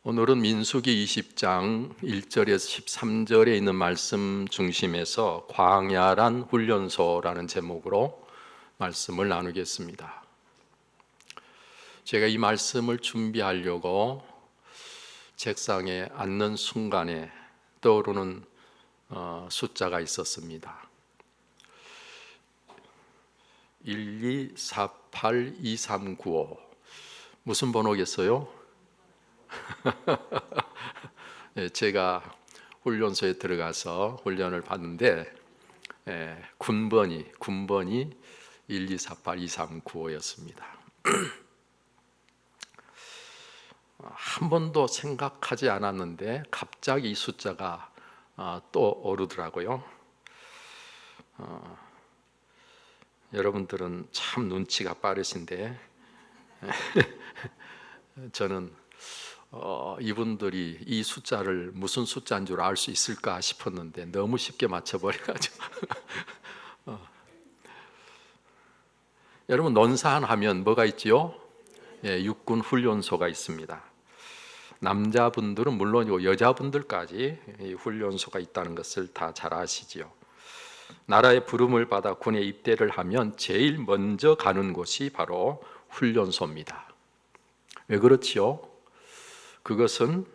오늘은 민수기 20장 1절에서 13절에 있는 말씀 중심에서 광야란 훈련소라는 제목으로 말씀을 나누겠습니다. 제가 이 말씀을 준비하려고 책상에 앉는 순간에 떠오르는 숫자가 있었습니다. 12482395 무슨 번호겠어요? 제가 훈련소에 들어가서 훈련을 받는데 군번이 1248239호였습니다. 한 번도 생각하지 않았는데 갑자기 이 숫자가 또 오르더라고요. 여러분들은 참 눈치가 빠르신데 저는 이분들이 이 숫자를 무슨 숫자인 줄 알 수 있을까 싶었는데 너무 쉽게 맞춰버려가지고 여러분, 논산 하면 뭐가 있지요? 육군 훈련소가 있습니다. 남자분들은 물론이고 여자분들까지 이 훈련소가 있다는 것을 다 잘 아시지요. 나라의 부름을 받아 군에 입대를 하면 제일 먼저 가는 곳이 바로 훈련소입니다. 왜 그렇지요? 그것은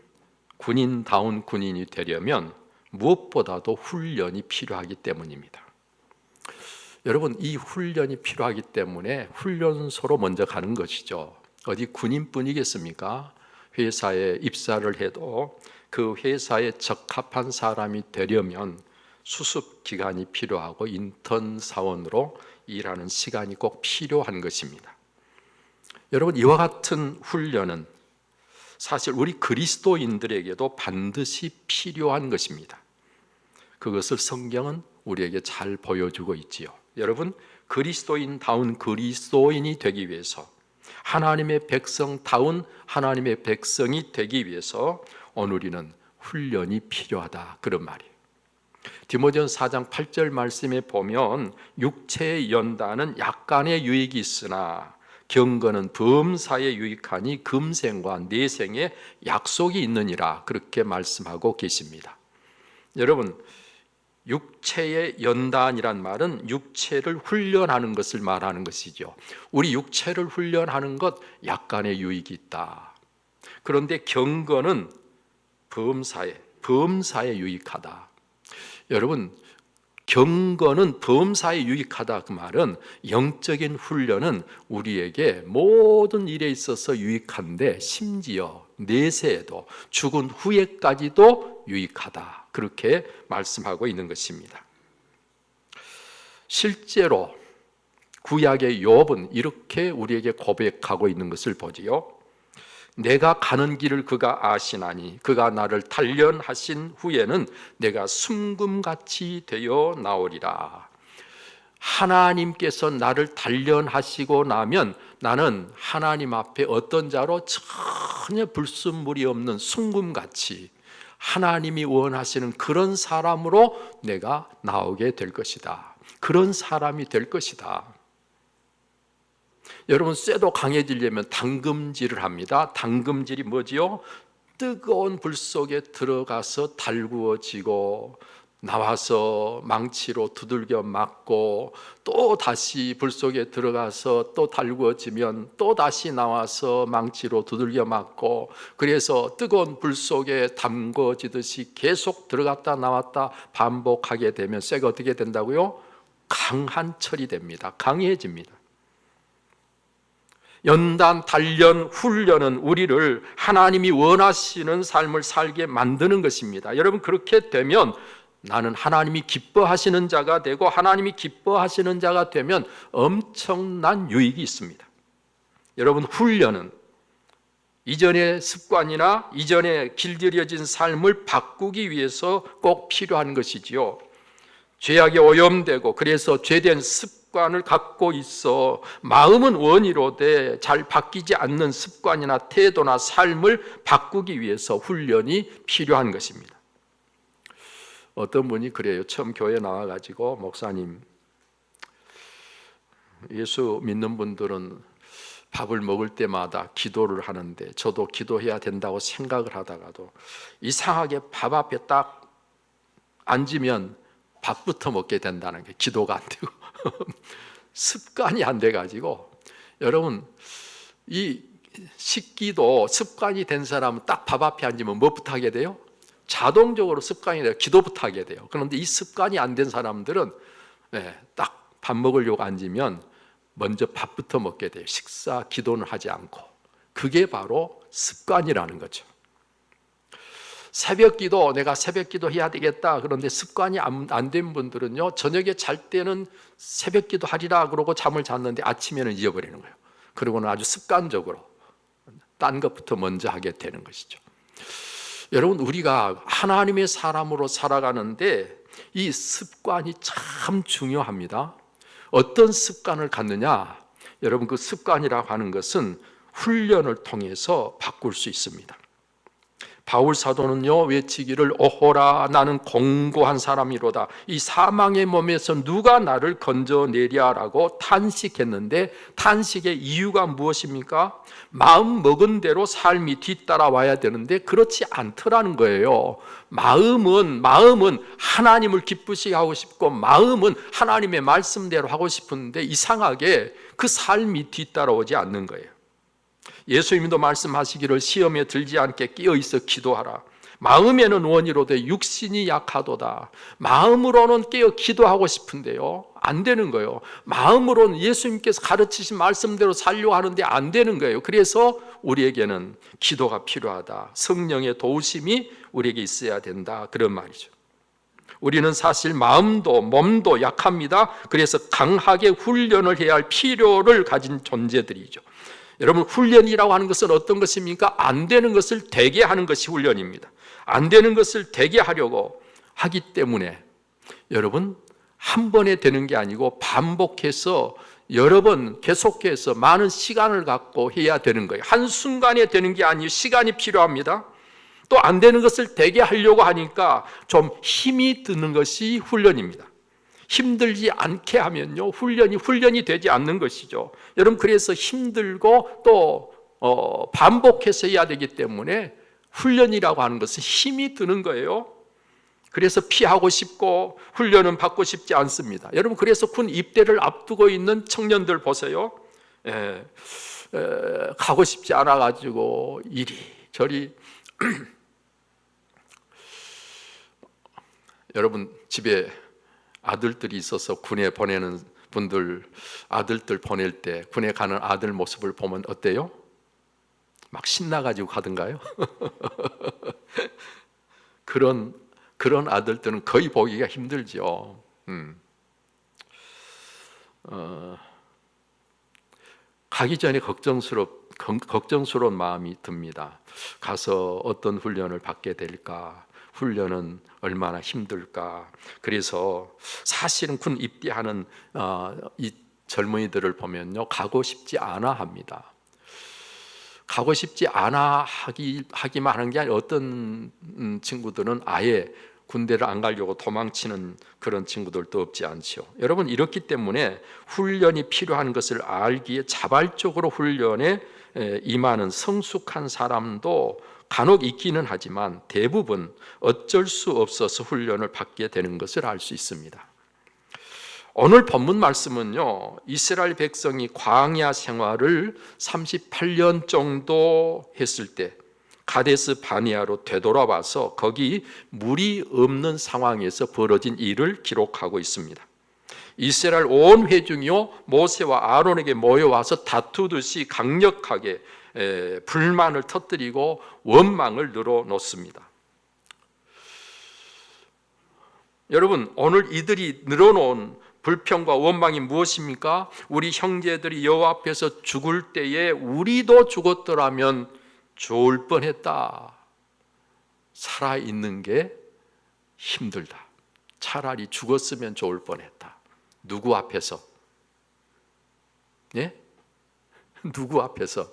군인다운 군인이 되려면 무엇보다도 훈련이 필요하기 때문입니다. 여러분, 이 훈련이 필요하기 때문에 훈련소로 먼저 가는 것이죠. 어디 군인뿐이겠습니까? 회사에 입사를 해도 그 회사에 적합한 사람이 되려면 수습 기간이 필요하고 인턴 사원으로 일하는 시간이 꼭 필요한 것입니다. 여러분, 이와 같은 훈련은 사실 우리 그리스도인들에게도 반드시 필요한 것입니다. 그것을 성경은 우리에게 잘 보여주고 있지요. 여러분, 그리스도인다운 그리스도인이 되기 위해서, 하나님의 백성다운 하나님의 백성이 되기 위해서 오늘 우리는 훈련이 필요하다, 그런 말이에요. 디모데전서 4장 8절 말씀에 보면 육체의 연단은 약간의 유익이 있으나 경건은 범사에 유익하니 금생과 내생에 약속이 있느니라, 그렇게 말씀하고 계십니다. 여러분, 육체의 연단이란 말은 육체를 훈련하는 것을 말하는 것이죠. 우리 육체를 훈련하는 것 약간의 유익이 있다. 그런데 경건은 범사에 유익하다. 여러분, 경건은 범사에 유익하다, 그 말은 영적인 훈련은 우리에게 모든 일에 있어서 유익한데 심지어 내세에도 죽은 후에까지도 유익하다, 그렇게 말씀하고 있는 것입니다. 실제로 구약의 욥은 이렇게 우리에게 고백하고 있는 것을 보지요. 내가 가는 길을 그가 아시나니 그가 나를 단련하신 후에는 내가 순금같이 되어 나오리라. 하나님께서 나를 단련하시고 나면 나는 하나님 앞에 어떤 자로 전혀 불순물이 없는 순금같이 하나님이 원하시는 그런 사람으로 내가 나오게 될 것이다. 그런 사람이 될 것이다. 여러분, 쇠도 강해지려면 당금질을 합니다. 당금질이 뭐지요? 뜨거운 불 속에 들어가서 달구어지고 나와서 망치로 두들겨 맞고 또 다시 불 속에 들어가서 또 달구어지면 또 다시 나와서 망치로 두들겨 맞고, 그래서 뜨거운 불 속에 담궈지듯이 계속 들어갔다 나왔다 반복하게 되면 쇠가 어떻게 된다고요? 강한 철이 됩니다. 강해집니다. 연단, 단련, 훈련은 우리를 하나님이 원하시는 삶을 살게 만드는 것입니다. 여러분, 그렇게 되면 나는 하나님이 기뻐하시는 자가 되고, 하나님이 기뻐하시는 자가 되면 엄청난 유익이 있습니다. 여러분, 훈련은 이전의 습관이나 이전에 길들여진 삶을 바꾸기 위해서 꼭 필요한 것이지요. 죄악에 오염되고 그래서 죄된 습관을 갖고 있어 마음은 원이로되 잘 바뀌지 않는 습관이나 태도나 삶을 바꾸기 위해서 훈련이 필요한 것입니다. 어떤 분이 그래요. 처음 교회 나와가지고, 목사님, 예수 믿는 분들은 밥을 먹을 때마다 기도를 하는데 저도 기도해야 된다고 생각을 하다가도 이상하게 밥 앞에 딱 앉으면 밥부터 먹게 된다는 게 기도가 안 되고 습관이 안 돼가지고, 여러분 이 식기도 습관이 된 사람은 딱 밥 앞에 앉으면 뭐부터 하게 돼요? 자동적으로 습관이 돼요. 기도부터 하게 돼요. 그런데 이 습관이 안 된 사람들은 딱 밥 먹으려고 앉으면 먼저 밥부터 먹게 돼요. 식사, 기도는 하지 않고. 그게 바로 습관이라는 거죠. 새벽 기도, 내가 새벽 기도 해야 되겠다. 그런데 습관이 안 된 분들은요, 저녁에 잘 때는 새벽 기도 하리라 그러고 잠을 잤는데 아침에는 잊어버리는 거예요. 그리고는 아주 습관적으로 딴 것부터 먼저 하게 되는 것이죠. 여러분, 우리가 하나님의 사람으로 살아가는데 이 습관이 참 중요합니다. 어떤 습관을 갖느냐? 여러분, 그 습관이라고 하는 것은 훈련을 통해서 바꿀 수 있습니다. 바울 사도는요, 외치기를 오호라 나는 공고한 사람이로다. 이 사망의 몸에서 누가 나를 건져내랴라고 탄식했는데, 탄식의 이유가 무엇입니까? 마음 먹은 대로 삶이 뒤따라와야 되는데 그렇지 않더라는 거예요. 마음은 하나님을 기쁘시게 하고 싶고, 마음은 하나님의 말씀대로 하고 싶은데 이상하게 그 삶이 뒤따라오지 않는 거예요. 예수님도 말씀하시기를 시험에 들지 않게 깨어있어 기도하라. 마음에는 원이로되 육신이 약하도다. 마음으로는 깨어 기도하고 싶은데요, 안 되는 거예요. 마음으로는 예수님께서 가르치신 말씀대로 살려고 하는데 안 되는 거예요. 그래서 우리에게는 기도가 필요하다. 성령의 도우심이 우리에게 있어야 된다, 그런 말이죠. 우리는 사실 마음도 몸도 약합니다. 그래서 강하게 훈련을 해야 할 필요를 가진 존재들이죠. 여러분, 훈련이라고 하는 것은 어떤 것입니까? 안 되는 것을 되게 하는 것이 훈련입니다. 안 되는 것을 되게 하려고 하기 때문에 여러분, 한 번에 되는 게 아니고 반복해서 여러 번 계속해서 많은 시간을 갖고 해야 되는 거예요. 한순간에 되는 게 아니에요. 시간이 필요합니다. 또 안 되는 것을 되게 하려고 하니까 좀 힘이 드는 것이 훈련입니다. 힘들지 않게 하면요, 훈련이 되지 않는 것이죠. 여러분, 그래서 힘들고 또 반복해서 해야 되기 때문에 훈련이라고 하는 것은 힘이 드는 거예요. 그래서 피하고 싶고 훈련은 받고 싶지 않습니다. 여러분, 그래서 군 입대를 앞두고 있는 청년들 보세요. 가고 싶지 않아가지고 이리저리 여러분, 집에 아들들이 있어서 군에 보내는 분들, 아들들 보낼 때 군에 가는 아들 모습을 보면 어때요? 막 신나가지고 가던가요? 그런 아들들은 거의 보기가 힘들죠. 가기 전에 걱정스러운 마음이 듭니다. 가서 어떤 훈련을 받게 될까? 훈련은 얼마나 힘들까? 그래서 사실은 군 입대하는 이 젊은이들을 보면요, 가고 싶지 않아 합니다. 가고 싶지 않아 하기만 하는 게 아니라 어떤 친구들은 아예 군대를 안 가려고 도망치는 그런 친구들도 없지 않죠. 여러분, 이렇기 때문에 훈련이 필요한 것을 알기에 자발적으로 훈련에 임하는 성숙한 사람도 간혹 있기는 하지만 대부분 어쩔 수 없어서 훈련을 받게 되는 것을 알 수 있습니다. 오늘 본문 말씀은요, 이스라엘 백성이 광야 생활을 38년 정도 했을 때 가데스 바네아로 되돌아와서 거기 물이 없는 상황에서 벌어진 일을 기록하고 있습니다. 이스라엘 온 회중이요, 모세와 아론에게 모여와서 다투듯이 강력하게 불만을 터뜨리고 원망을 늘어놓습니다. 여러분, 오늘 이들이 늘어놓은 불평과 원망이 무엇입니까? 우리 형제들이 여호와 앞에서 죽을 때에 우리도 죽었더라면 좋을 뻔했다. 살아있는 게 힘들다. 차라리 죽었으면 좋을 뻔했다. 누구 앞에서? 예? 누구 앞에서?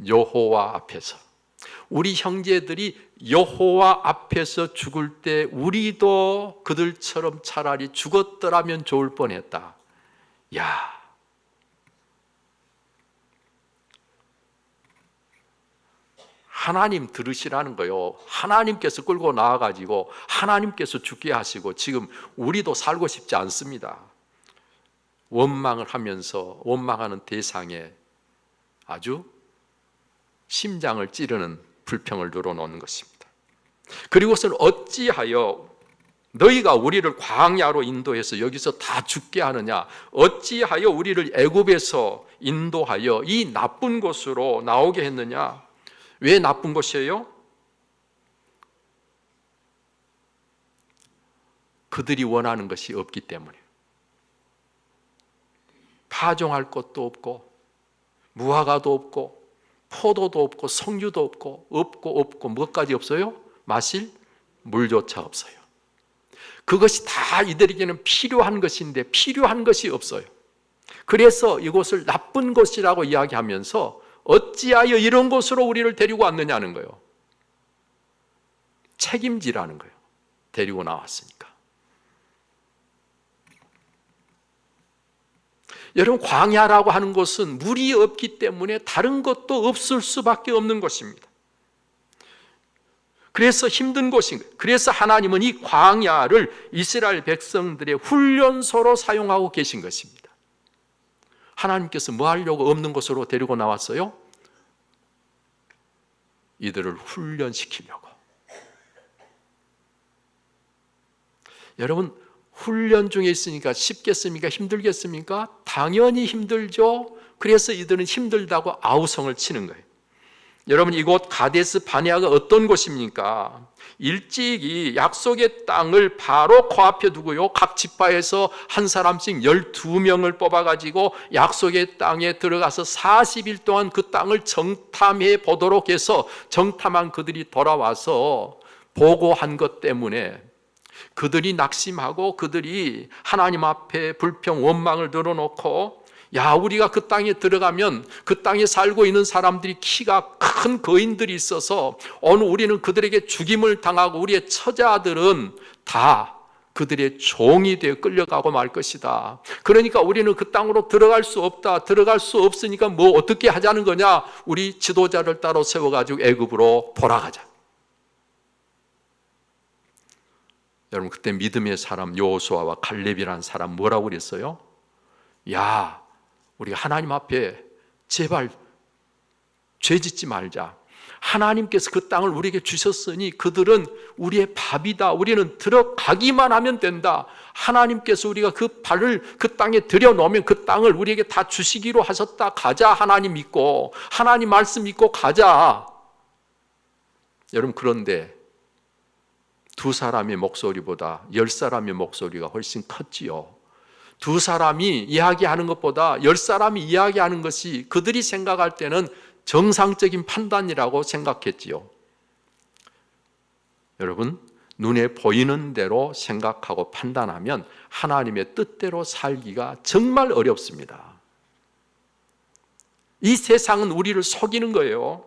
여호와 앞에서. 우리 형제들이 여호와 앞에서 죽을 때 우리도 그들처럼 차라리 죽었더라면 좋을 뻔했다. 야, 하나님 들으시라는 거예요. 하나님께서 끌고 나와가지고 하나님께서 죽게 하시고 지금 우리도 살고 싶지 않습니다. 원망을 하면서 원망하는 대상에 아주 심장을 찌르는 불평을 늘어놓는 것입니다. 그리고서는 어찌하여 너희가 우리를 광야로 인도해서 여기서 다 죽게 하느냐? 어찌하여 우리를 애굽에서 인도하여 이 나쁜 곳으로 나오게 했느냐? 왜 나쁜 곳이에요? 그들이 원하는 것이 없기 때문에. 파종할 것도 없고 무화과도 없고 포도도 없고 석류도 없고 뭐까지 없어요? 마실 물조차 없어요. 그것이 다 이들에게는 필요한 것인데 필요한 것이 없어요. 그래서 이곳을 나쁜 곳이라고 이야기하면서 어찌하여 이런 곳으로 우리를 데리고 왔느냐는 거예요. 책임지라는 거예요. 데리고 나왔으니까. 여러분, 광야라고 하는 곳은 물이 없기 때문에 다른 것도 없을 수밖에 없는 곳입니다. 그래서 힘든 곳인 거예요. 그래서 하나님은 이 광야를 이스라엘 백성들의 훈련소로 사용하고 계신 것입니다. 하나님께서 뭐 하려고 없는 곳으로 데리고 나왔어요? 이들을 훈련시키려고. 여러분, 훈련 중에 있으니까 쉽겠습니까? 힘들겠습니까? 당연히 힘들죠. 그래서 이들은 힘들다고 아우성을 치는 거예요. 여러분, 이곳 가데스 바네아가 어떤 곳입니까? 일찍이 약속의 땅을 바로 코앞에 두고요, 각 지파에서 한 사람씩 12명을 뽑아가지고 약속의 땅에 들어가서 40일 동안 그 땅을 정탐해 보도록 해서 정탐한 그들이 돌아와서 보고한 것 때문에 그들이 낙심하고 그들이 하나님 앞에 불평 원망을 늘어놓고, 야, 우리가 그 땅에 들어가면 그 땅에 살고 있는 사람들이 키가 큰 거인들이 있어서 오늘 우리는 그들에게 죽임을 당하고 우리의 처자들은 다 그들의 종이 되어 끌려가고 말 것이다. 그러니까 우리는 그 땅으로 들어갈 수 없다. 들어갈 수 없으니까 뭐 어떻게 하자는 거냐? 우리 지도자를 따로 세워가지고 애굽으로 돌아가자. 여러분, 그때 믿음의 사람 여호수아와 갈렙이라는 사람 뭐라고 그랬어요? 야, 우리가 하나님 앞에 제발 죄 짓지 말자. 하나님께서 그 땅을 우리에게 주셨으니 그들은 우리의 밥이다. 우리는 들어가기만 하면 된다. 하나님께서 우리가 그 발을 그 땅에 들여놓으면 그 땅을 우리에게 다 주시기로 하셨다. 가자. 하나님 믿고, 하나님 말씀 믿고 가자. 여러분, 그런데 두 사람의 목소리보다 10사람의 목소리가 훨씬 컸지요. 두 사람이 이야기하는 것보다 10사람이 이야기하는 것이 그들이 생각할 때는 정상적인 판단이라고 생각했지요. 여러분, 눈에 보이는 대로 생각하고 판단하면 하나님의 뜻대로 살기가 정말 어렵습니다. 이 세상은 우리를 속이는 거예요.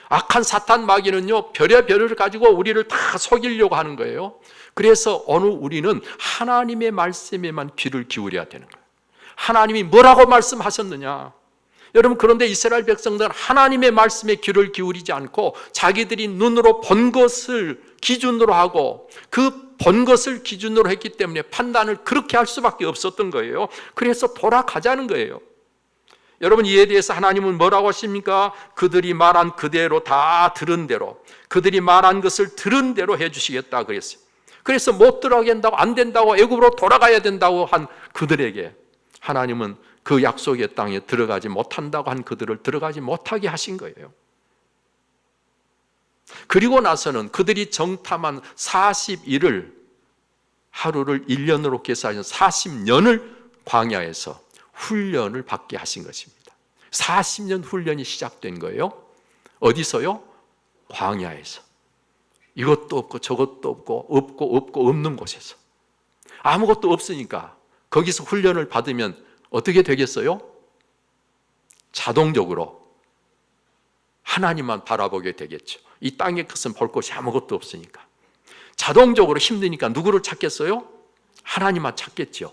악한 사탄 마귀는요, 별의별을 가지고 우리를 다 속이려고 하는 거예요. 그래서 오늘 우리는 하나님의 말씀에만 귀를 기울여야 되는 거예요. 하나님이 뭐라고 말씀하셨느냐? 여러분, 그런데 이스라엘 백성들은 하나님의 말씀에 귀를 기울이지 않고 자기들이 눈으로 본 것을 기준으로 하고 그 본 것을 기준으로 했기 때문에 판단을 그렇게 할 수밖에 없었던 거예요. 그래서 돌아가자는 거예요. 여러분, 이에 대해서 하나님은 뭐라고 하십니까? 그들이 말한 그대로 다 들은 대로, 그들이 말한 것을 들은 대로 해주시겠다 그랬어요. 그래서 못 들어가게 한다고, 안 된다고, 애굽으로 돌아가야 된다고 한 그들에게 하나님은 그 약속의 땅에 들어가지 못한다고 한 그들을 들어가지 못하게 하신 거예요. 그리고 나서는 그들이 정탐한 40일을 하루를 1년으로 계산해서 40년을 광야에서 훈련을 받게 하신 것입니다. 40년 훈련이 시작된 거예요. 어디서요? 광야에서. 이것도 없고 저것도 없고 없는 곳에서. 아무것도 없으니까 거기서 훈련을 받으면 어떻게 되겠어요? 자동적으로 하나님만 바라보게 되겠죠. 이 땅의 것은 볼 것이 아무것도 없으니까. 자동적으로 힘드니까 누구를 찾겠어요? 하나님만 찾겠죠.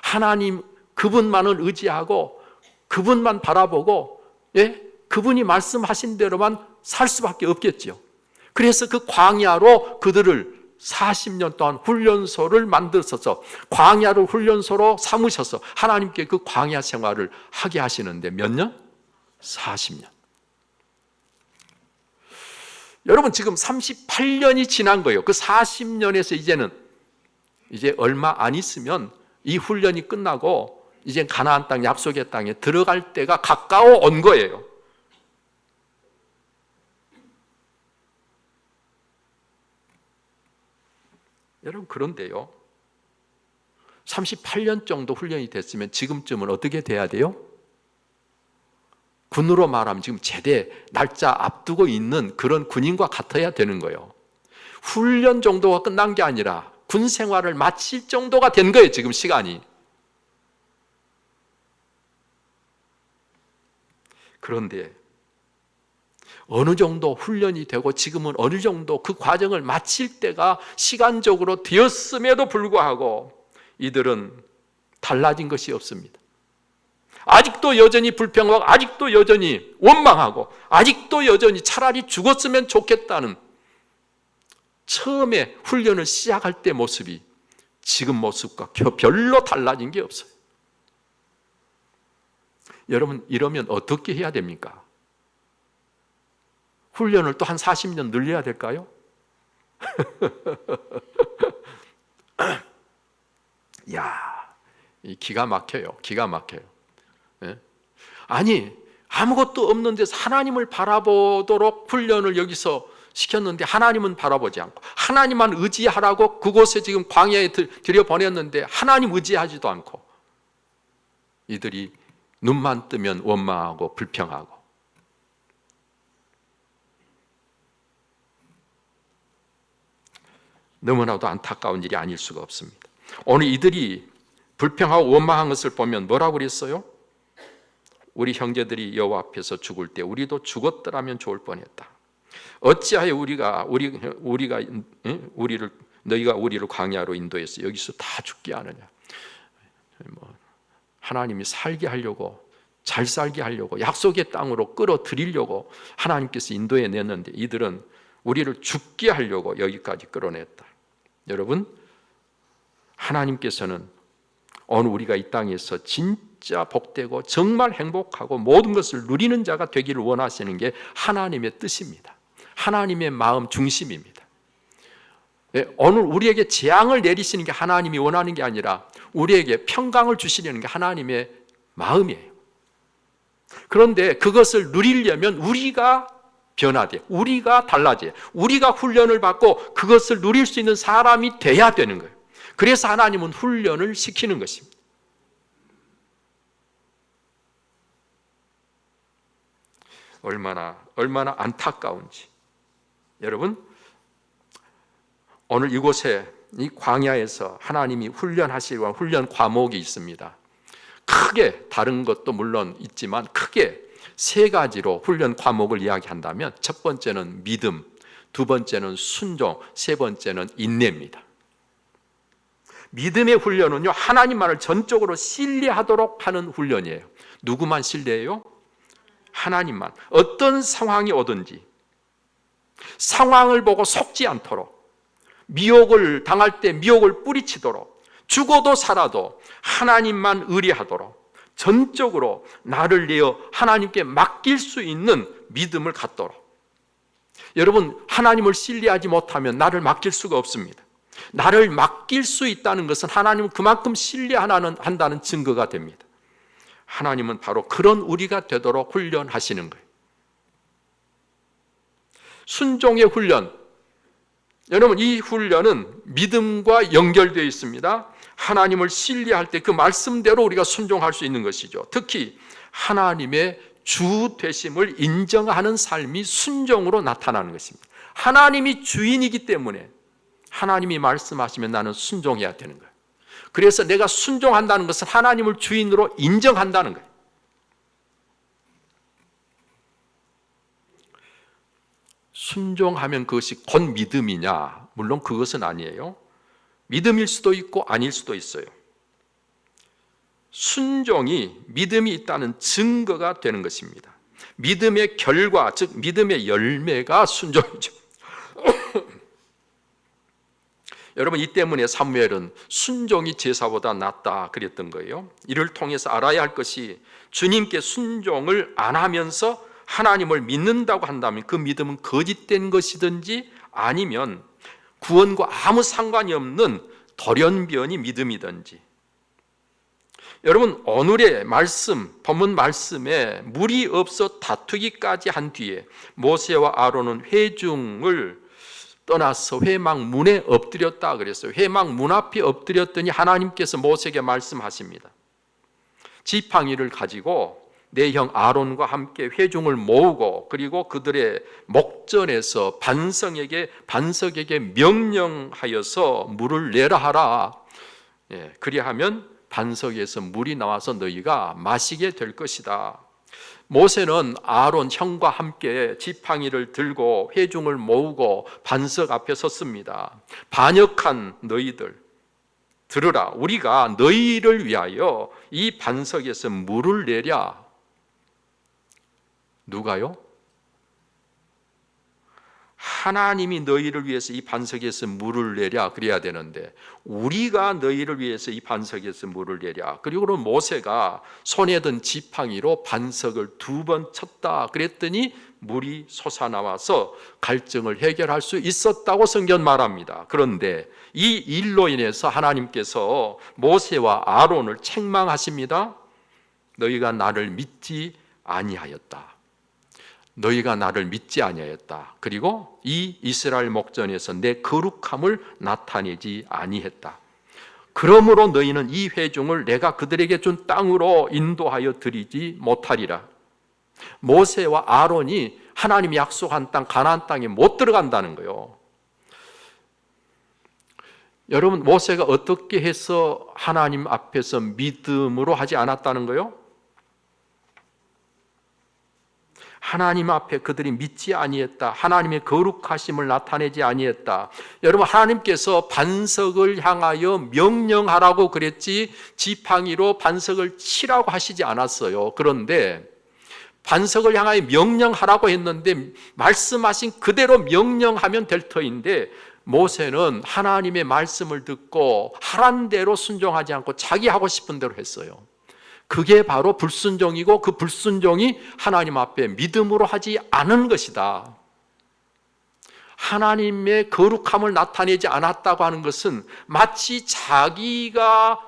하나님, 그분만을 의지하고 그분만 바라보고, 예? 그분이 말씀하신 대로만 살 수밖에 없겠죠. 그래서 그 광야로 그들을 40년 동안 훈련소를 만드셔서 광야를 훈련소로 삼으셔서 하나님께 그 광야 생활을 하게 하시는데 몇 년? 40년. 여러분 지금 38년이 지난 거예요. 그 40년에서 이제 얼마 안 있으면 이 훈련이 끝나고 이제 가나안 땅, 약속의 땅에 들어갈 때가 가까워 온 거예요. 여러분 그런데요, 38년 정도 훈련이 됐으면 지금쯤은 어떻게 돼야 돼요? 군으로 말하면 지금 제대 날짜 앞두고 있는 그런 군인과 같아야 되는 거예요. 훈련 정도가 끝난 게 아니라 군 생활을 마칠 정도가 된 거예요, 지금 시간이. 그런데 어느 정도 훈련이 되고 지금은 어느 정도 그 과정을 마칠 때가 시간적으로 되었음에도 불구하고 이들은 달라진 것이 없습니다. 아직도 여전히 불평하고 아직도 여전히 원망하고 아직도 여전히 차라리 죽었으면 좋겠다는 처음에 훈련을 시작할 때 모습이 지금 모습과 별로 달라진 게 없어요. 여러분 이러면 어떻게 해야 됩니까? 훈련을 또 한 40년 늘려야 될까요? 이야, 기가 막혀요. 기가 막혀요. 네? 아니, 아무것도 없는 데서 하나님을 바라보도록 훈련을 여기서 시켰는데 하나님은 바라보지 않고 하나님만 의지하라고 그곳에 지금 광야에 들여보냈는데 하나님 의지하지도 않고 이들이 눈만 뜨면 원망하고 불평하고 너무나도 안타까운 일이 아닐 수가 없습니다. 오늘 이들이 불평하고 원망한 것을 보면 뭐라고 그랬어요? 우리 형제들이 여호와 앞에서 죽을 때 우리도 죽었더라면 좋을 뻔했다. 어찌하여 너희가 우리를 광야로 인도해서 여기서 다 죽게 하느냐? 하나님이 살게 하려고, 잘 살게 하려고, 약속의 땅으로 끌어들이려고 하나님께서 인도해 냈는데 이들은 우리를 죽게 하려고 여기까지 끌어냈다. 여러분, 하나님께서는 오늘 우리가 이 땅에서 진짜 복되고 정말 행복하고 모든 것을 누리는 자가 되기를 원하시는 게 하나님의 뜻입니다. 하나님의 마음 중심입니다. 오늘 우리에게 재앙을 내리시는 게 하나님이 원하는 게 아니라 우리에게 평강을 주시려는 게 하나님의 마음이에요. 그런데 그것을 누리려면 우리가 변화돼, 우리가 달라져요. 우리가 훈련을 받고 그것을 누릴 수 있는 사람이 돼야 되는 거예요. 그래서 하나님은 훈련을 시키는 것입니다. 얼마나 안타까운지. 여러분, 오늘 이곳에 이 광야에서 하나님이 훈련하실 훈련 과목이 있습니다. 크게 다른 것도 물론 있지만 크게 세 가지로 훈련 과목을 이야기한다면 첫 번째는 믿음, 두 번째는 순종, 세 번째는 인내입니다. 믿음의 훈련은요, 하나님만을 전적으로 신뢰하도록 하는 훈련이에요. 누구만 신뢰해요? 하나님만. 어떤 상황이 오든지 상황을 보고 속지 않도록, 미혹을 당할 때 미혹을 뿌리치도록, 죽어도 살아도 하나님만 의뢰하도록 전적으로 나를 내어 하나님께 맡길 수 있는 믿음을 갖도록. 여러분, 하나님을 신뢰하지 못하면 나를 맡길 수가 없습니다. 나를 맡길 수 있다는 것은 하나님을 그만큼 신뢰한다는 증거가 됩니다. 하나님은 바로 그런 우리가 되도록 훈련하시는 거예요. 순종의 훈련. 여러분, 이 훈련은 믿음과 연결되어 있습니다. 하나님을 신뢰할 때 그 말씀대로 우리가 순종할 수 있는 것이죠. 특히 하나님의 주 되심을 인정하는 삶이 순종으로 나타나는 것입니다. 하나님이 주인이기 때문에 하나님이 말씀하시면 나는 순종해야 되는 거예요. 그래서 내가 순종한다는 것은 하나님을 주인으로 인정한다는 거예요. 순종하면 그것이 곧 믿음이냐? 물론 그것은 아니에요. 믿음일 수도 있고 아닐 수도 있어요. 순종이 믿음이 있다는 증거가 되는 것입니다. 믿음의 결과, 즉 믿음의 열매가 순종이죠. 여러분, 이 때문에 사무엘은 순종이 제사보다 낫다 그랬던 거예요. 이를 통해서 알아야 할 것이, 주님께 순종을 안 하면서 하나님을 믿는다고 한다면 그 믿음은 거짓된 것이든지 아니면 구원과 아무 상관이 없는 돌연변이 믿음이든지. 여러분, 오늘의 말씀, 본문 말씀에 물이 없어 다투기까지 한 뒤에 모세와 아론은 회중을 떠나서 회막 문에 엎드렸다 그랬어요. 회막 문 앞에 엎드렸더니 하나님께서 모세에게 말씀하십니다. 지팡이를 가지고 내 형 아론과 함께 회중을 모으고, 그리고 그들의 목전에서 반석에게 명령하여서 물을 내라 하라. 그리하면 반석에서 물이 나와서 너희가 마시게 될 것이다. 모세는 아론 형과 함께 지팡이를 들고 회중을 모으고 반석 앞에 섰습니다. 반역한 너희들 들으라. 우리가 너희를 위하여 이 반석에서 물을 내랴. 누가요? 하나님이 너희를 위해서 이 반석에서 물을 내랴 그래야 되는데, 우리가 너희를 위해서 이 반석에서 물을 내랴. 그리고 모세가 손에 든 지팡이로 반석을 2번 쳤다 그랬더니 물이 솟아나와서 갈증을 해결할 수 있었다고 성경 말합니다. 그런데 이 일로 인해서 하나님께서 모세와 아론을 책망하십니다. 너희가 나를 믿지 아니하였다. 너희가 나를 믿지 아니하였다. 그리고 이 이스라엘 목전에서 내 거룩함을 나타내지 아니했다. 그러므로 너희는 이 회중을 내가 그들에게 준 땅으로 인도하여 드리지 못하리라. 모세와 아론이 하나님이 약속한 땅 가나안 땅에 못 들어간다는 거예요. 여러분, 모세가 어떻게 해서 하나님 앞에서 믿음으로 하지 않았다는 거예요? 하나님 앞에 그들이 믿지 아니했다. 하나님의 거룩하심을 나타내지 아니했다. 여러분, 하나님께서 반석을 향하여 명령하라고 그랬지 지팡이로 반석을 치라고 하시지 않았어요. 그런데 반석을 향하여 명령하라고 했는데 말씀하신 그대로 명령하면 될 터인데, 모세는 하나님의 말씀을 듣고 하란 대로 순종하지 않고 자기 하고 싶은 대로 했어요. 그게 바로 불순종이고, 그 불순종이 하나님 앞에 믿음으로 하지 않은 것이다. 하나님의 거룩함을 나타내지 않았다고 하는 것은 마치 자기가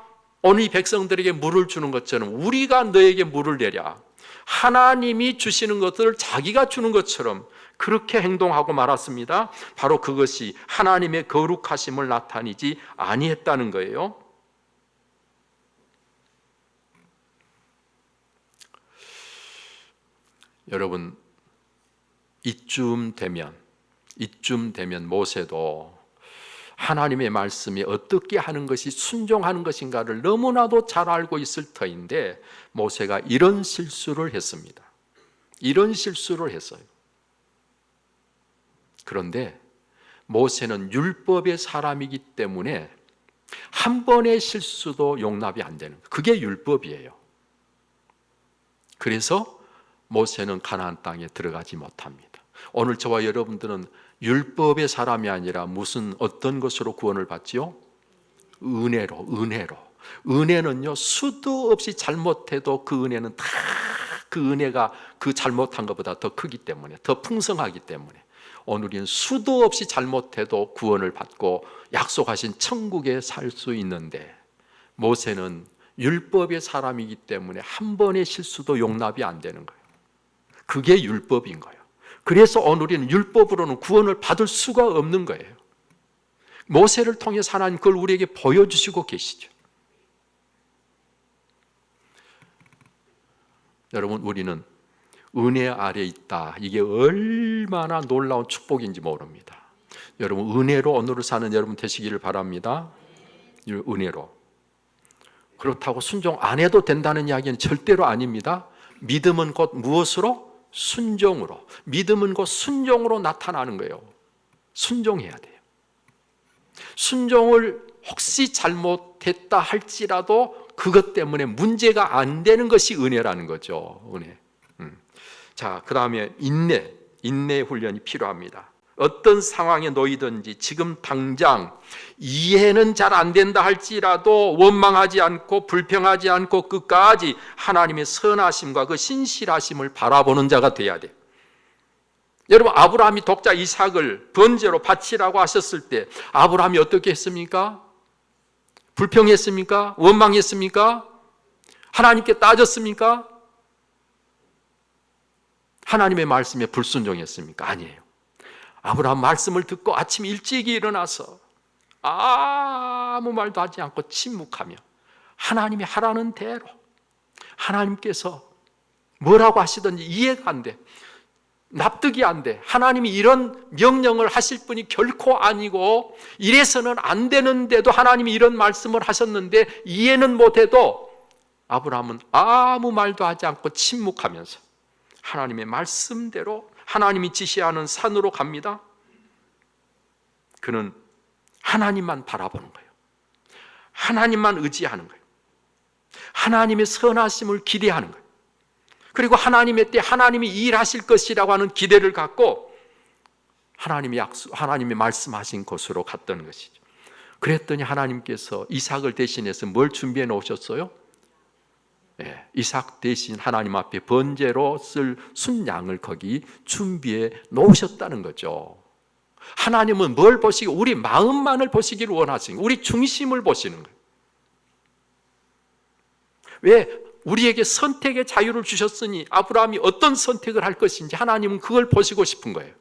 오늘 이 백성들에게 물을 주는 것처럼, 우리가 너에게 물을 내랴, 하나님이 주시는 것들을 자기가 주는 것처럼 그렇게 행동하고 말았습니다. 바로 그것이 하나님의 거룩하심을 나타내지 아니했다는 거예요. 여러분, 이쯤 되면 모세도 하나님의 말씀이 어떻게 하는 것이 순종하는 것인가를 너무나도 잘 알고 있을 터인데, 모세가 이런 실수를 했습니다. 이런 실수를 했어요. 그런데 모세는 율법의 사람이기 때문에 한 번의 실수도 용납이 안 되는 거예요. 그게 율법이에요. 그래서 모세는 가나안 땅에 들어가지 못합니다. 오늘 저와 여러분들은 율법의 사람이 아니라 어떤 것으로 구원을 받지요? 은혜로. 은혜는요, 수도 없이 잘못해도 그 은혜는 다, 그 은혜가 그 잘못한 것보다 더 크기 때문에, 더 풍성하기 때문에 오늘은 수도 없이 잘못해도 구원을 받고 약속하신 천국에 살 수 있는데, 모세는 율법의 사람이기 때문에 한 번의 실수도 용납이 안 되는 거예요. 그게 율법인 거예요. 그래서 오늘은 율법으로는 구원을 받을 수가 없는 거예요. 모세를 통해서 하나님 그걸 우리에게 보여주시고 계시죠. 여러분, 우리는 은혜 아래 있다. 이게 얼마나 놀라운 축복인지 모릅니다. 여러분, 은혜로 오늘을 사는 여러분 되시기를 바랍니다. 은혜로. 그렇다고 순종 안 해도 된다는 이야기는 절대로 아닙니다. 믿음은 곧 무엇으로? 순종으로. 믿음은 곧 순종으로 나타나는 거예요. 순종해야 돼요. 순종을 혹시 잘못했다 할지라도 그것 때문에 문제가 안 되는 것이 은혜라는 거죠. 은혜. 자, 그 다음에 인내 훈련이 필요합니다. 어떤 상황에 놓이든지 지금 당장 이해는 잘 안 된다 할지라도 원망하지 않고 불평하지 않고 끝까지 하나님의 선하심과 그 신실하심을 바라보는 자가 돼야 돼요. 여러분, 아브라함이 독자 이삭을 번제로 바치라고 하셨을 때 아브라함이 어떻게 했습니까? 불평했습니까? 원망했습니까? 하나님께 따졌습니까? 하나님의 말씀에 불순종했습니까? 아니에요. 아브라함 말씀을 듣고 아침 일찍 일어나서 아무 말도 하지 않고 침묵하며 하나님이 하라는 대로, 하나님께서 뭐라고 하시든지 이해가 안 돼, 납득이 안 돼, 하나님이 이런 명령을 하실 분이 결코 아니고 이래서는 안 되는데도 하나님이 이런 말씀을 하셨는데 이해는 못해도 아브라함은 아무 말도 하지 않고 침묵하면서 하나님의 말씀대로 하나님이 지시하는 산으로 갑니다. 그는 하나님만 바라보는 거예요. 하나님만 의지하는 거예요. 하나님의 선하심을 기대하는 거예요. 그리고 하나님의 때 하나님이 일하실 것이라고 하는 기대를 갖고 하나님이 말씀하신 곳으로 갔던 것이죠. 그랬더니 하나님께서 이삭을 대신해서 뭘 준비해 놓으셨어요? 이삭 대신 하나님 앞에 번제로 쓸 순양을 거기 준비해 놓으셨다는 거죠. 하나님은 뭘 보시고 우리 마음만을 보시기를 원하시는 거예요. 우리 중심을 보시는 거예요. 왜? 우리에게 선택의 자유를 주셨으니 아브라함이 어떤 선택을 할 것인지 하나님은 그걸 보시고 싶은 거예요.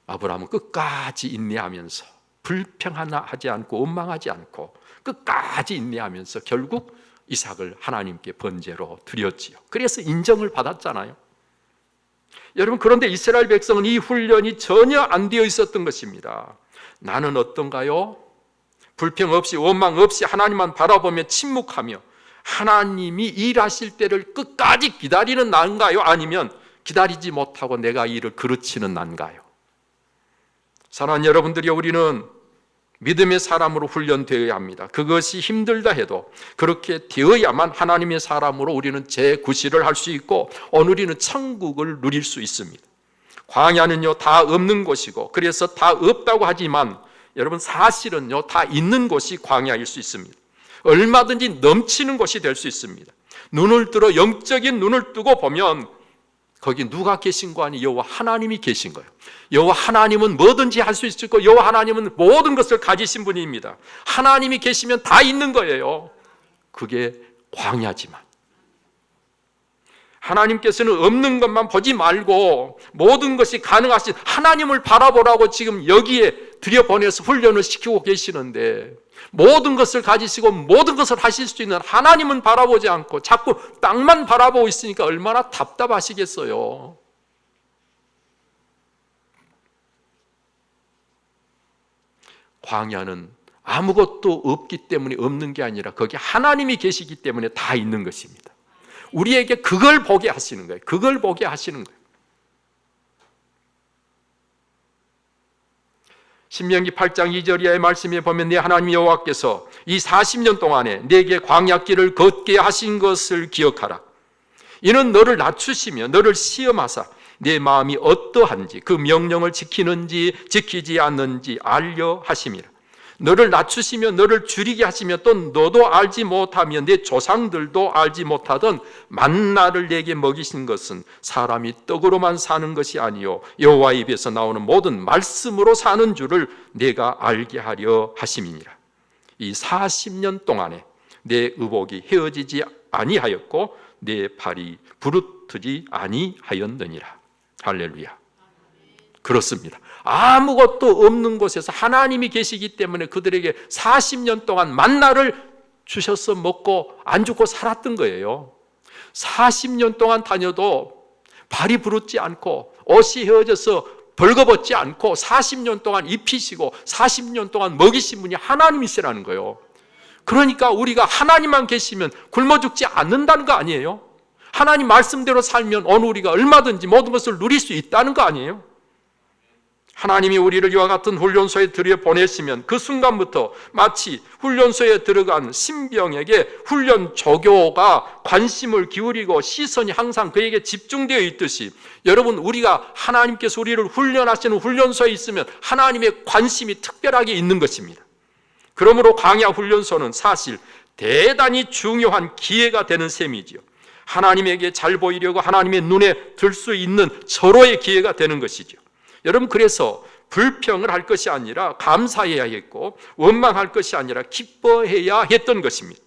아브라함은 끝까지 인내하면서 불평하지 않고 원망하지 않고 끝까지 인내하면서 결국 이삭을 하나님께 번제로 드렸지요. 그래서 인정을 받았잖아요. 여러분, 그런데 이스라엘 백성은 이 훈련이 전혀 안 되어 있었던 것입니다. 나는 어떤가요? 불평 없이 원망 없이 하나님만 바라보며 침묵하며 하나님이 일하실 때를 끝까지 기다리는 난가요? 아니면 기다리지 못하고 내가 일을 그르치는 난가요? 사랑하는 여러분들이, 우리는 믿음의 사람으로 훈련되어야 합니다. 그것이 힘들다 해도 그렇게 되어야만 하나님의 사람으로 우리는 재구실을 할 수 있고 오늘이는 천국을 누릴 수 있습니다. 광야는요 다 없는 곳이고, 그래서 다 없다고 하지만 여러분 사실은요 다 있는 곳이 광야일 수 있습니다. 얼마든지 넘치는 곳이 될 수 있습니다. 눈을 들어 영적인 눈을 뜨고 보면 거기 누가 계신 거 아니? 여호와 하나님이 계신 거예요. 여호와 하나님은 뭐든지 할 수 있을 거, 여호와 하나님은 모든 것을 가지신 분입니다. 하나님이 계시면 다 있는 거예요. 그게 광야지만 하나님께서는 없는 것만 보지 말고 모든 것이 가능하신 하나님을 바라보라고 지금 여기에 들여보내서 훈련을 시키고 계시는데, 모든 것을 가지시고 모든 것을 하실 수 있는 하나님은 바라보지 않고 자꾸 땅만 바라보고 있으니까 얼마나 답답하시겠어요. 광야는 아무것도 없기 때문에 없는 게 아니라 거기 하나님이 계시기 때문에 다 있는 것입니다. 우리에게 그걸 보게 하시는 거예요. 그걸 보게 하시는 거예요. 신명기 8장 2절 이하의 말씀에 보면 내 하나님 여호와께서 이 40년 동안에 내게 광야길을 걷게 하신 것을 기억하라. 이는 너를 낮추시며 너를 시험하사 내 마음이 어떠한지 그 명령을 지키는지 지키지 않는지 알려 하심이라. 너를 낮추시며 너를 줄이게 하시며 또 너도 알지 못하며 내 조상들도 알지 못하던 만나를 내게 먹이신 것은 사람이 떡으로만 사는 것이 아니요 여호와의 입에서 나오는 모든 말씀으로 사는 줄을 내가 알게 하려 하심이니라. 이 40년 동안에 내 의복이 헤어지지 아니하였고 내 발이 부르트지 아니하였느니라. 할렐루야. 그렇습니다. 아무것도 없는 곳에서 하나님이 계시기 때문에 그들에게 40년 동안 만나를 주셔서 먹고 안 죽고 살았던 거예요. 40년 동안 다녀도 발이 부르지 않고 옷이 헤어져서 벌거벗지 않고 40년 동안 입히시고 40년 동안 먹이신 분이 하나님이시라는 거예요. 그러니까 우리가 하나님만 계시면 굶어 죽지 않는다는 거 아니에요? 하나님 말씀대로 살면 오늘 우리가 얼마든지 모든 것을 누릴 수 있다는 거 아니에요? 하나님이 우리를 이와 같은 훈련소에 들여보내시면 그 순간부터 마치 훈련소에 들어간 신병에게 훈련 조교가 관심을 기울이고 시선이 항상 그에게 집중되어 있듯이, 여러분, 우리가 하나님께서 우리를 훈련하시는 훈련소에 있으면 하나님의 관심이 특별하게 있는 것입니다. 그러므로 광야 훈련소는 사실 대단히 중요한 기회가 되는 셈이지요. 하나님에게 잘 보이려고 하나님의 눈에 들 수 있는 절호의 기회가 되는 것이죠. 여러분, 그래서 불평을 할 것이 아니라 감사해야 했고, 원망할 것이 아니라 기뻐해야 했던 것입니다.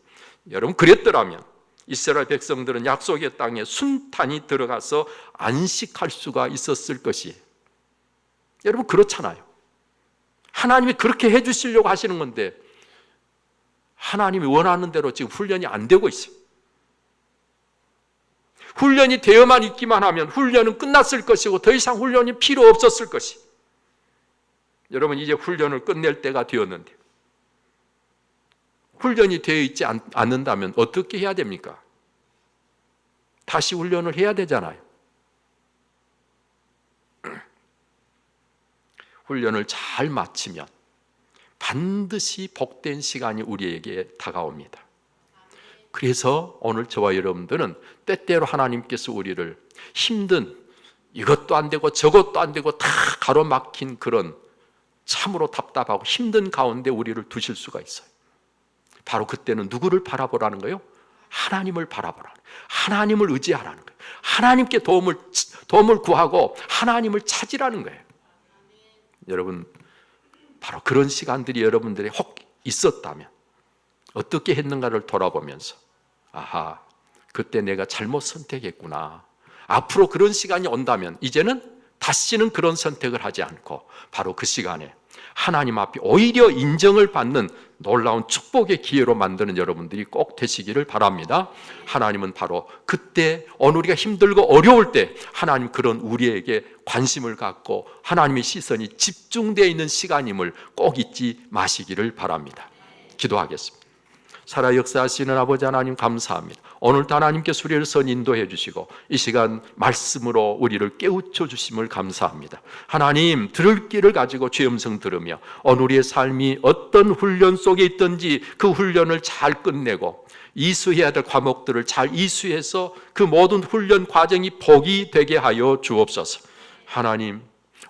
여러분, 그랬더라면 이스라엘 백성들은 약속의 땅에 순탄히 들어가서 안식할 수가 있었을 것이에요. 여러분, 그렇잖아요. 하나님이 그렇게 해주시려고 하시는 건데 하나님이 원하는 대로 지금 훈련이 안 되고 있어요. 훈련이 되어만 있기만 하면 훈련은 끝났을 것이고 더 이상 훈련이 필요 없었을 것이. 여러분, 이제 훈련을 끝낼 때가 되었는데 훈련이 되어 있지 않는다면 어떻게 해야 됩니까? 다시 훈련을 해야 되잖아요. 훈련을 잘 마치면 반드시 복된 시간이 우리에게 다가옵니다. 그래서 오늘 저와 여러분들은 때때로 하나님께서 우리를 힘든, 이것도 안 되고 저것도 안 되고 다 가로막힌 그런 참으로 답답하고 힘든 가운데 우리를 두실 수가 있어요. 바로 그때는 누구를 바라보라는 거예요? 하나님을 바라보라는 거예요. 하나님을 의지하라는 거예요. 하나님께 도움을 구하고 하나님을 찾으라는 거예요. 여러분, 바로 그런 시간들이 여러분들이 혹 있었다면 어떻게 했는가를 돌아보면서, 아하, 그때 내가 잘못 선택했구나. 앞으로 그런 시간이 온다면 이제는 다시는 그런 선택을 하지 않고 바로 그 시간에 하나님 앞에 오히려 인정을 받는 놀라운 축복의 기회로 만드는 여러분들이 꼭 되시기를 바랍니다. 하나님은 바로 그때 오늘 우리가 힘들고 어려울 때 하나님 그런 우리에게 관심을 갖고 하나님의 시선이 집중되어 있는 시간임을 꼭 잊지 마시기를 바랍니다. 기도하겠습니다. 살아 역사하시는 아버지 하나님, 감사합니다. 오늘도 하나님께서 우리를 선 인도해 주시고 이 시간 말씀으로 우리를 깨우쳐 주심을 감사합니다. 하나님, 들을 귀를 가지고 주의 음성 들으며 오늘 우리의 삶이 어떤 훈련 속에 있든지 그 훈련을 잘 끝내고 이수해야 될 과목들을 잘 이수해서 그 모든 훈련 과정이 복이 되게 하여 주옵소서. 하나님,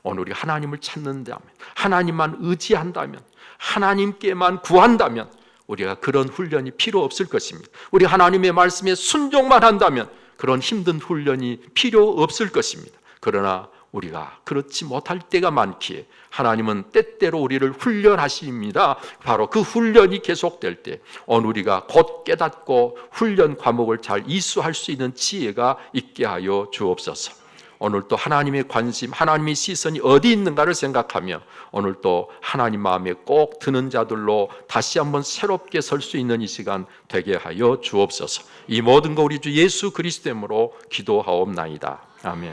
오늘 우리가 하나님을 찾는다면, 하나님만 의지한다면, 하나님께만 구한다면 우리가 그런 훈련이 필요 없을 것입니다. 우리 하나님의 말씀에 순종만 한다면 그런 힘든 훈련이 필요 없을 것입니다. 그러나 우리가 그렇지 못할 때가 많기에 하나님은 때때로 우리를 훈련하십니다. 바로 그 훈련이 계속될 때 오늘 우리가 곧 깨닫고 훈련 과목을 잘 이수할 수 있는 지혜가 있게 하여 주옵소서. 오늘 또 하나님의 관심, 하나님의 시선이 어디 있는가를 생각하며 오늘 또 하나님 마음에 꼭 드는 자들로 다시 한번 새롭게 설 수 있는 이 시간 되게 하여 주옵소서. 이 모든 거 우리 주 예수 그리스도 이름으로 기도하옵나이다. 아멘.